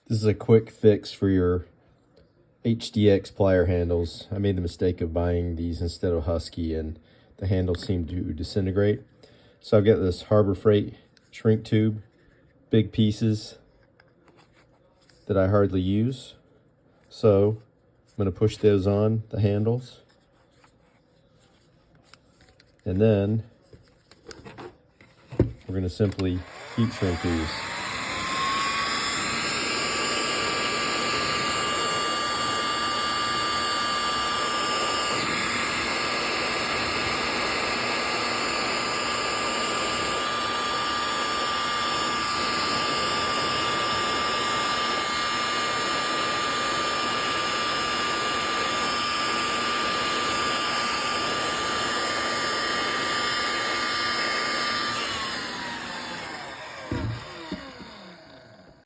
This is a quick fix for your HDX plier handles. I made the mistake of buying these instead of Husky, and the handles seem to disintegrate. So I've got this Harbor Freight shrink tube, big pieces that I hardly use. So I'm going to push those on the handles, and then we're going to simply heat shrink these.